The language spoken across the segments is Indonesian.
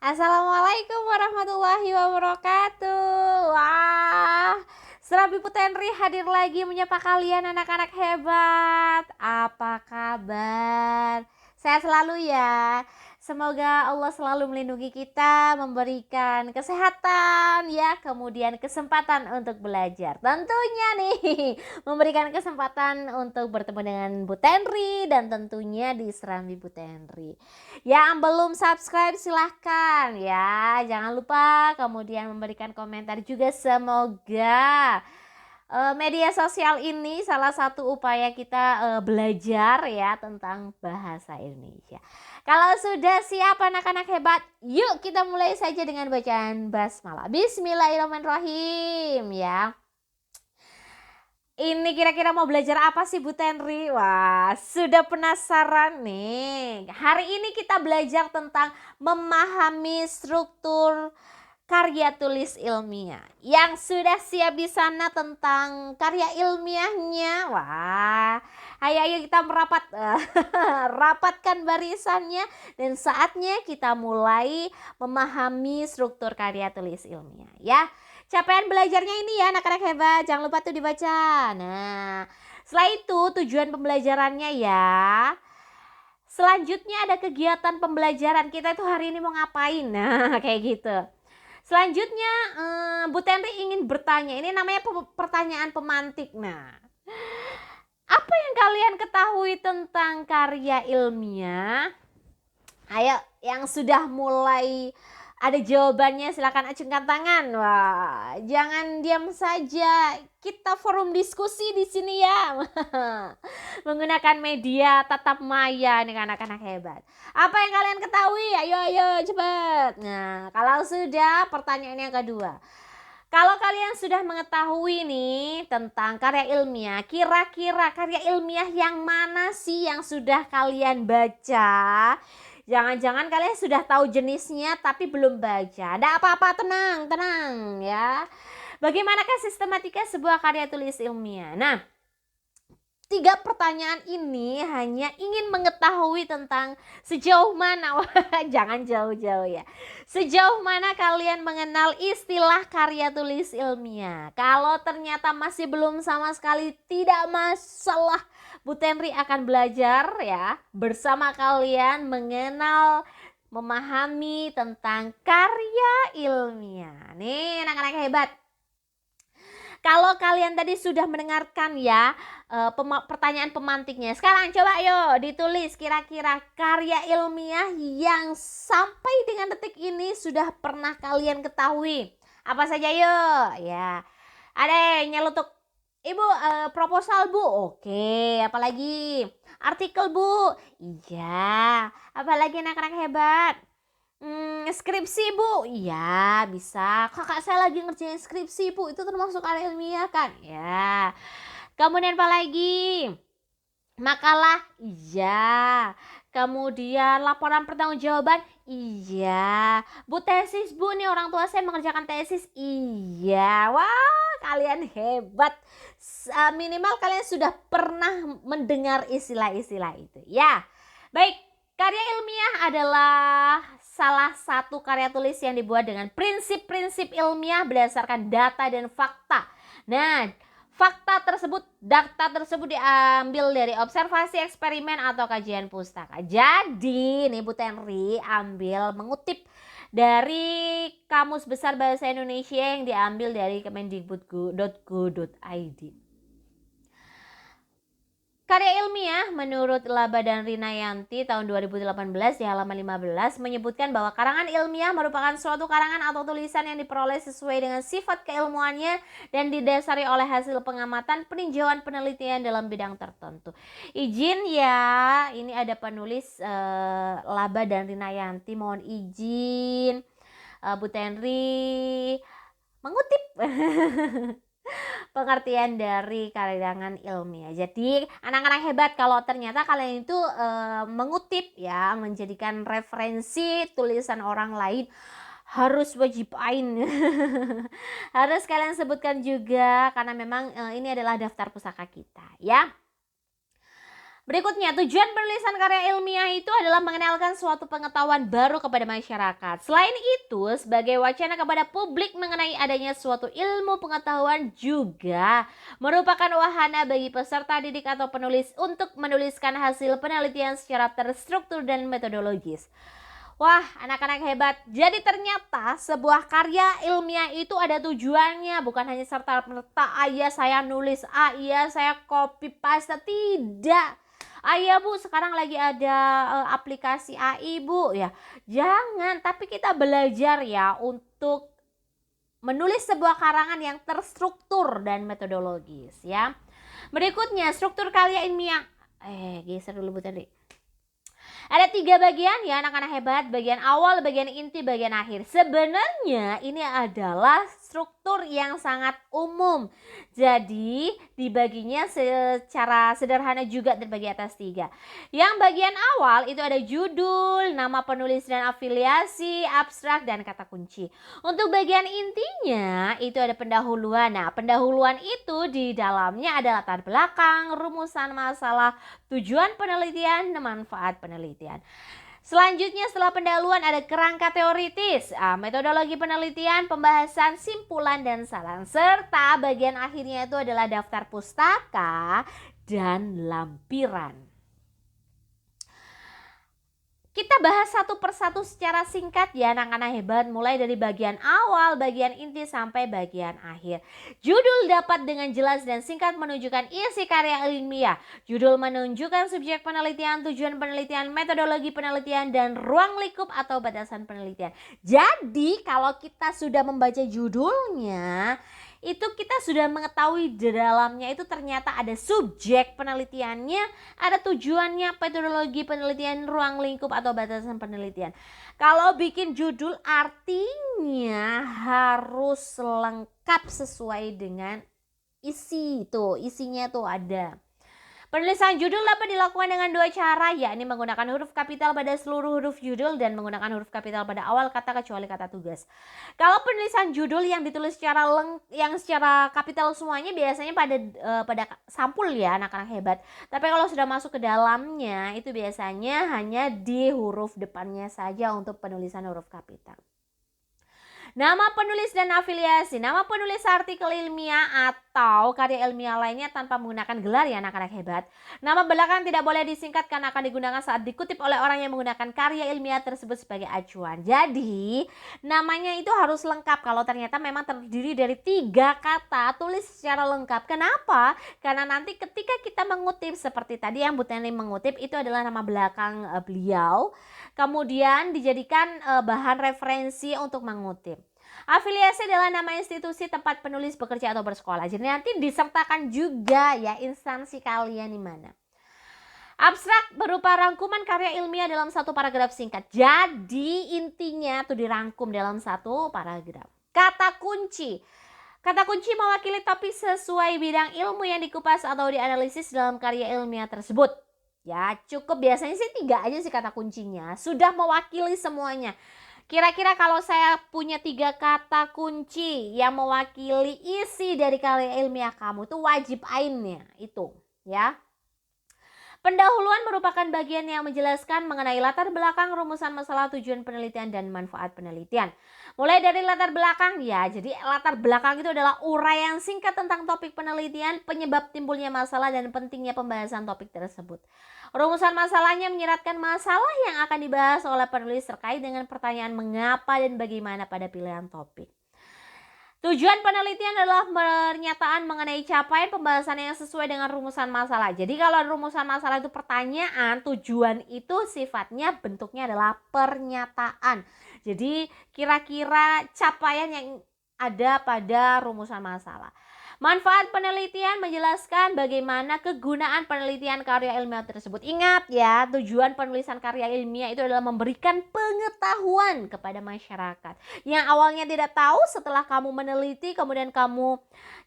Assalamualaikum warahmatullahi wabarakatuh. Wah, Serabi Putendri hadir lagi menyapa kalian anak-anak hebat. Apa kabar? Sehat selalu ya. Semoga Allah selalu melindungi kita, memberikan kesehatan ya, kemudian kesempatan untuk belajar. Tentunya nih, memberikan kesempatan untuk bertemu dengan Bu Tenri dan tentunya di Serambi Bu Tenri. Yang belum subscribe silahkan ya, jangan lupa kemudian memberikan komentar juga. Semoga media sosial ini salah satu upaya kita belajar ya tentang bahasa Indonesia. Kalau sudah siap anak-anak hebat, yuk kita mulai saja dengan bacaan basmalah. Bismillahirrahmanirrahim ya. Ini kira-kira mau belajar apa sih Bu Tenri? Wah, sudah penasaran nih. Hari ini kita belajar tentang memahami struktur karya tulis ilmiah. Yang sudah siap di sana tentang karya ilmiahnya. Wah, ayo kita merapat rapatkan barisannya dan saatnya kita mulai memahami struktur karya tulis ilmiah ya. Capaian belajarnya ini ya anak-anak hebat, jangan lupa tuh dibaca. Nah, setelah itu tujuan pembelajarannya ya. Selanjutnya ada kegiatan pembelajaran, kita itu hari ini mau ngapain? Nah, kayak gitu. Selanjutnya Bu Tenri ingin bertanya, ini namanya pertanyaan pemantik. Nah, apa yang kalian ketahui tentang karya ilmiah? Ayo, yang sudah mulai ada jawabannya silakan acungkan tangan. Wah, jangan diam saja. Kita forum diskusi di sini ya. Menggunakan media tatap maya nih anak-anak hebat. Apa yang kalian ketahui? Ayo cepat. Nah, kalau sudah, pertanyaan yang kedua. Kalau kalian sudah mengetahui nih tentang karya ilmiah, kira-kira karya ilmiah yang mana sih yang sudah kalian baca? Jangan-jangan kalian sudah tahu jenisnya tapi belum baca. Ada apa-apa, tenang ya. Bagaimanakah sistematika sebuah karya tulis ilmiah? Nah, 3 pertanyaan ini hanya ingin mengetahui tentang sejauh mana, jangan jauh-jauh ya. Sejauh mana kalian mengenal istilah karya tulis ilmiah? Kalau ternyata masih belum sama sekali, tidak masalah. Bu Tenri akan belajar ya bersama kalian mengenal, memahami tentang karya ilmiah. Nih anak-anak hebat. Kalau kalian tadi sudah mendengarkan ya pertanyaan pemantiknya. Sekarang coba yuk ditulis kira-kira karya ilmiah yang sampai dengan detik ini sudah pernah kalian ketahui. Apa saja yuk? Ya. Ada yang nyelutuk. Ibu proposal Bu. Oke, apalagi? Artikel Bu. Iya. Apalagi anak-anak hebat? Skripsi Bu. Iya bisa. Kakak saya lagi ngerjain skripsi Bu. Itu termasuk karya ilmiah kan? Ya. Kemudian apa lagi? Makalah. Iya. Kemudian laporan pertanggungjawaban. Iya. Bu tesis Bu, nih orang tua saya mengerjakan tesis. Iya. Wah, kalian hebat. Minimal kalian sudah pernah mendengar istilah-istilah itu ya. Baik, karya ilmiah adalah salah satu karya tulis yang dibuat dengan prinsip-prinsip ilmiah berdasarkan data dan fakta. Nah, data tersebut diambil dari observasi, eksperimen atau kajian pustaka. Jadi, nih Bu Tenri mengutip dari Kamus Besar Bahasa Indonesia yang diambil dari kemendikbud.go.id. Karya ilmiah menurut Laba dan Rinayanti tahun 2018 di halaman 15 menyebutkan bahwa karangan ilmiah merupakan suatu karangan atau tulisan yang diperoleh sesuai dengan sifat keilmuannya dan didasari oleh hasil pengamatan, peninjauan, penelitian dalam bidang tertentu. Izin ya, ini ada penulis Laba dan Rinayanti, mohon izin Bu Tenri mengutip pengertian dari karangan ilmiah. Jadi anak-anak hebat kalau ternyata kalian itu mengutip ya, menjadikan referensi tulisan orang lain, harus wajib ain. Harus kalian sebutkan juga karena memang ini adalah daftar pustaka kita ya. Berikutnya, tujuan penulisan karya ilmiah itu adalah mengenalkan suatu pengetahuan baru kepada masyarakat. Selain itu, sebagai wacana kepada publik mengenai adanya suatu ilmu pengetahuan juga merupakan wahana bagi peserta didik atau penulis untuk menuliskan hasil penelitian secara terstruktur dan metodologis. Wah, anak-anak hebat. Jadi ternyata sebuah karya ilmiah itu ada tujuannya, bukan hanya serta-merta iya saya nulis A, iya saya copy paste, tidak. Iya Bu, sekarang lagi ada aplikasi AI Bu ya. Jangan, tapi kita belajar ya untuk menulis sebuah karangan yang terstruktur dan metodologis ya. Berikutnya, struktur karya ilmiah. Geser dulu Bu tadi. Ada 3 bagian ya anak-anak hebat, bagian awal, bagian inti, bagian akhir. Sebenarnya ini adalah struktur yang sangat umum. Jadi dibaginya secara sederhana juga terbagi atas 3. Yang bagian awal itu ada judul, nama penulis dan afiliasi, abstrak, dan kata kunci. Untuk bagian intinya itu ada pendahuluan. Nah, pendahuluan itu di dalamnya ada latar belakang, rumusan masalah, tujuan penelitian, dan manfaat penelitian. Selanjutnya setelah pendahuluan ada kerangka teoritis, metodologi penelitian, pembahasan, simpulan, dan saran. Serta bagian akhirnya itu adalah daftar pustaka dan lampiran. Kita bahas satu persatu secara singkat ya anak-anak hebat, mulai dari bagian awal, bagian inti, sampai bagian akhir. Judul dapat dengan jelas dan singkat menunjukkan isi karya ilmiah. Judul menunjukkan subjek penelitian, tujuan penelitian, metodologi penelitian, dan ruang lingkup atau batasan penelitian. Jadi kalau kita sudah membaca judulnya, itu kita sudah mengetahui di dalamnya itu ternyata ada subjek penelitiannya, ada tujuannya, metodologi penelitian, ruang lingkup atau batasan penelitian. Kalau bikin judul artinya harus lengkap sesuai dengan isi itu, isinya tuh ada. Penulisan judul dapat dilakukan dengan 2 cara, yakni menggunakan huruf kapital pada seluruh huruf judul dan menggunakan huruf kapital pada awal kata kecuali kata tugas. Kalau penulisan judul yang ditulis secara kapital semuanya biasanya pada sampul ya anak-anak hebat. Tapi kalau sudah masuk ke dalamnya itu biasanya hanya di huruf depannya saja untuk penulisan huruf kapital. Nama penulis dan afiliasi. Nama penulis artikel ilmiah atau karya ilmiah lainnya tanpa menggunakan gelar ya anak-anak hebat. Nama belakang tidak boleh disingkat karena akan digunakan saat dikutip oleh orang yang menggunakan karya ilmiah tersebut sebagai acuan. Jadi namanya itu harus lengkap. Kalau ternyata memang terdiri dari 3 kata, tulis secara lengkap. Kenapa? Karena nanti ketika kita mengutip seperti tadi yang Bu Tenli mengutip itu adalah nama belakang beliau. Kemudian dijadikan bahan referensi untuk mengutip. Afiliasi adalah nama institusi tempat penulis bekerja atau bersekolah. Jadi nanti disertakan juga ya instansi kalian di mana. Abstrak berupa rangkuman karya ilmiah dalam satu paragraf singkat. Jadi intinya tuh dirangkum dalam satu paragraf. Kata kunci. Kata kunci mewakili topik sesuai bidang ilmu yang dikupas atau dianalisis dalam karya ilmiah tersebut. Ya cukup biasanya sih 3 aja sih kata kuncinya. Sudah mewakili semuanya. Kira-kira kalau saya punya 3 kata kunci yang mewakili isi dari karya ilmiah kamu itu wajib ainnya itu ya. Pendahuluan merupakan bagian yang menjelaskan mengenai latar belakang, rumusan masalah, tujuan penelitian, dan manfaat penelitian. Mulai dari latar belakang ya, jadi latar belakang itu adalah uraian singkat tentang topik penelitian, penyebab timbulnya masalah, dan pentingnya pembahasan topik tersebut. Rumusan masalahnya menyeratkan masalah yang akan dibahas oleh penulis terkait dengan pertanyaan mengapa dan bagaimana pada pilihan topik. Tujuan penelitian adalah pernyataan mengenai capaian pembahasan yang sesuai dengan rumusan masalah. Jadi kalau rumusan masalah itu pertanyaan, tujuan itu sifatnya bentuknya adalah pernyataan. Jadi kira-kira capaian yang ada pada rumusan masalah. Manfaat penelitian menjelaskan bagaimana kegunaan penelitian karya ilmiah tersebut. Ingat ya, tujuan penulisan karya ilmiah itu adalah memberikan pengetahuan kepada masyarakat. Yang awalnya tidak tahu, setelah kamu meneliti, kemudian kamu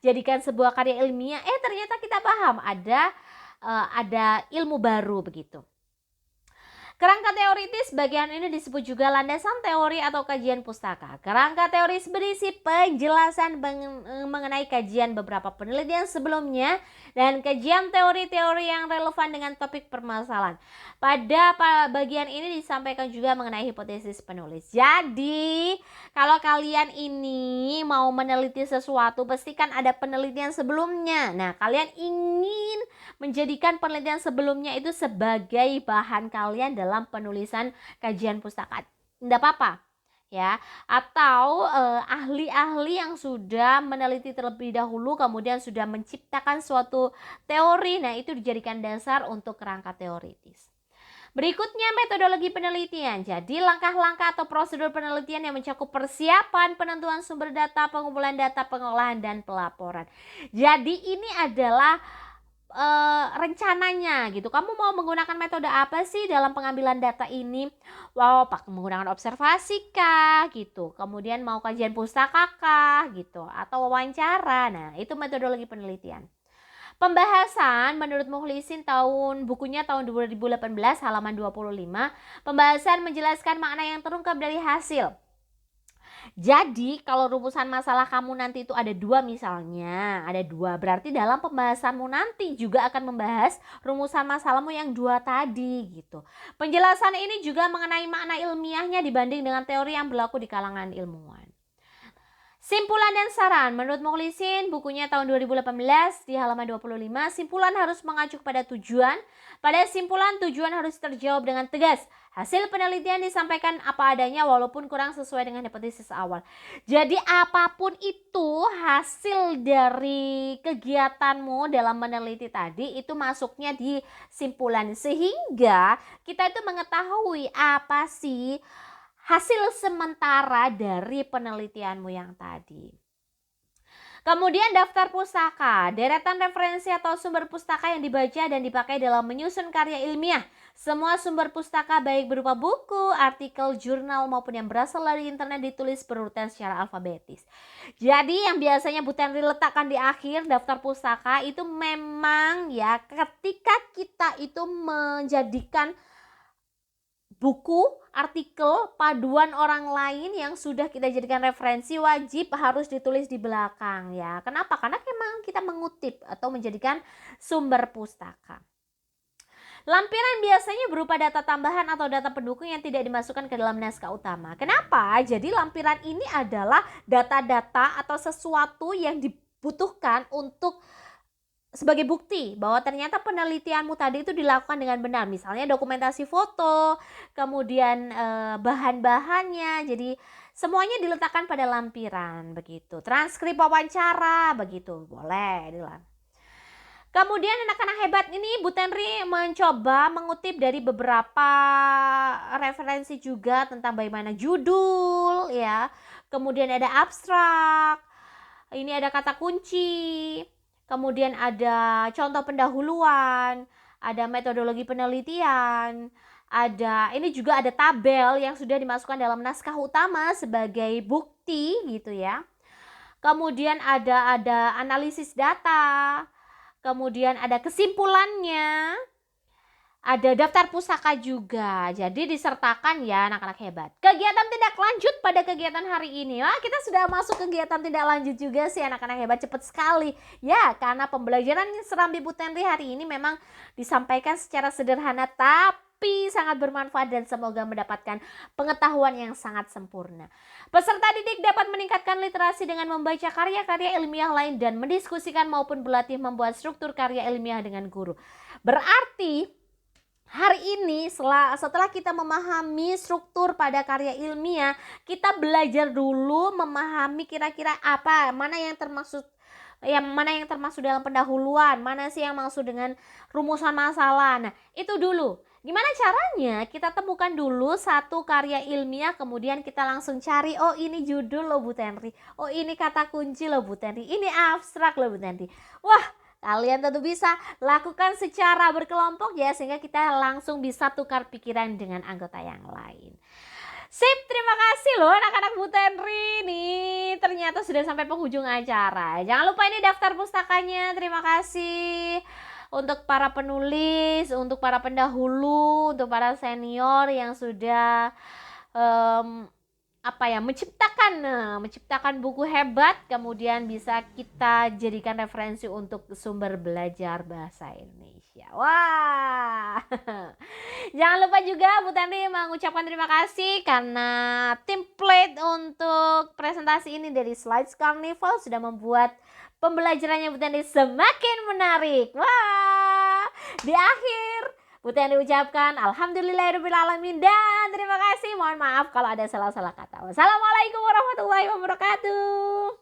jadikan sebuah karya ilmiah, ternyata kita paham ada ilmu baru begitu. Kerangka teoritis bagian ini disebut juga landasan teori atau kajian pustaka. Kerangka teoris berisi penjelasan mengenai kajian beberapa penelitian sebelumnya dan kajian teori-teori yang relevan dengan topik permasalahan. Pada bagian ini disampaikan juga mengenai hipotesis penulis. Jadi, kalau kalian ini mau meneliti sesuatu, pastikan ada penelitian sebelumnya. Nah, kalian ingin menjadikan penelitian sebelumnya itu sebagai bahan kalian dalam penulisan kajian pustaka. Tidak apa-apa. Ya, atau ahli-ahli yang sudah meneliti terlebih dahulu kemudian sudah menciptakan suatu teori, nah itu dijadikan dasar untuk kerangka teoritis. Berikutnya metodologi penelitian. Jadi langkah-langkah atau prosedur penelitian yang mencakup persiapan, penentuan sumber data, pengumpulan data, pengolahan dan pelaporan. Jadi ini adalah rencananya gitu. Kamu mau menggunakan metode apa sih dalam pengambilan data ini? Wow, menggunakan observasi kah gitu. Kemudian mau kajian pustaka kah gitu atau wawancara. Nah, itu metodologi penelitian. Pembahasan menurut Mukhlisin bukunya tahun 2018 halaman 25. Pembahasan menjelaskan makna yang terungkap dari hasil. Jadi kalau rumusan masalah kamu nanti itu ada dua misalnya, ada dua, berarti dalam pembahasanmu nanti juga akan membahas rumusan masalahmu yang dua tadi gitu. Penjelasan ini juga mengenai makna ilmiahnya dibanding dengan teori yang berlaku di kalangan ilmuwan. Simpulan dan saran menurut Mukhlisin bukunya tahun 2018 di halaman 25, simpulan harus mengacu pada tujuan. Pada simpulan tujuan harus terjawab dengan tegas. Hasil penelitian disampaikan apa adanya walaupun kurang sesuai dengan hipotesis awal. Jadi apapun itu hasil dari kegiatanmu dalam meneliti tadi itu masuknya di simpulan sehingga kita itu mengetahui apa sih hasil sementara dari penelitianmu yang tadi. Kemudian daftar pustaka, deretan referensi atau sumber pustaka yang dibaca dan dipakai dalam menyusun karya ilmiah. Semua sumber pustaka baik berupa buku, artikel, jurnal maupun yang berasal dari internet ditulis berurutan secara alfabetis. Jadi yang biasanya Bu Tenri letakkan di akhir daftar pustaka itu memang ya ketika kita itu menjadikan buku, artikel, paduan orang lain yang sudah kita jadikan referensi wajib harus ditulis di belakang ya. Kenapa? Karena memang kita mengutip atau menjadikan sumber pustaka. Lampiran biasanya berupa data tambahan atau data pendukung yang tidak dimasukkan ke dalam naskah utama. Kenapa? Jadi lampiran ini adalah data-data atau sesuatu yang dibutuhkan untuk sebagai bukti bahwa ternyata penelitianmu tadi itu dilakukan dengan benar. Misalnya dokumentasi foto, kemudian bahan-bahannya. Jadi semuanya diletakkan pada lampiran begitu. Transkrip wawancara begitu. Boleh dilakukan. Kemudian anak-anak hebat ini Bu Tenri mencoba mengutip dari beberapa referensi juga tentang bagaimana judul ya. Kemudian ada abstrak. Ini ada kata kunci. Kemudian ada contoh pendahuluan, ada metodologi penelitian, ini juga ada tabel yang sudah dimasukkan dalam naskah utama sebagai bukti gitu ya. Kemudian ada analisis data, kemudian ada kesimpulannya, ada daftar pustaka juga. Jadi disertakan ya anak-anak hebat. Kegiatan tindak lanjut pada kegiatan hari ini. Wah, kita sudah masuk kegiatan tindak lanjut juga sih anak-anak hebat, cepat sekali. Ya, karena pembelajaran Serambi Bu Tenri hari ini memang disampaikan secara sederhana tapi sangat bermanfaat dan semoga mendapatkan pengetahuan yang sangat sempurna. Peserta didik dapat meningkatkan literasi dengan membaca karya-karya ilmiah lain dan mendiskusikan maupun berlatih membuat struktur karya ilmiah dengan guru. Berarti hari ini setelah kita memahami struktur pada karya ilmiah, kita belajar dulu memahami kira-kira mana yang termasuk dalam pendahuluan, mana sih yang maksud dengan rumusan masalah. Nah, itu dulu. Gimana caranya? Kita temukan dulu satu karya ilmiah, kemudian kita langsung cari, oh ini judul loh Bu Tenri, oh ini kata kunci loh Bu Tenri, ini abstrak loh Bu Tenri. Wah, kalian tentu bisa lakukan secara berkelompok ya, sehingga kita langsung bisa tukar pikiran dengan anggota yang lain. Sip, terima kasih loh anak-anak Bu Tenri nih. Ternyata sudah sampai penghujung acara. Jangan lupa ini daftar pustakanya, terima kasih. untuk para penulis, untuk para pendahulu, untuk para senior yang sudah menciptakan buku hebat, kemudian bisa kita jadikan referensi untuk sumber belajar bahasa Indonesia. Wah. Jangan lupa juga Bu Tani mengucapkan terima kasih karena template untuk presentasi ini dari Slides Carnival sudah membuat pembelajarannya Bu Tani semakin menarik. Wah. Di akhir Bu Tani ucapkan alhamdulillahirrahmanirrahim dan terima kasih. Mohon maaf kalau ada salah-salah kata. Wassalamualaikum warahmatullahi wabarakatuh.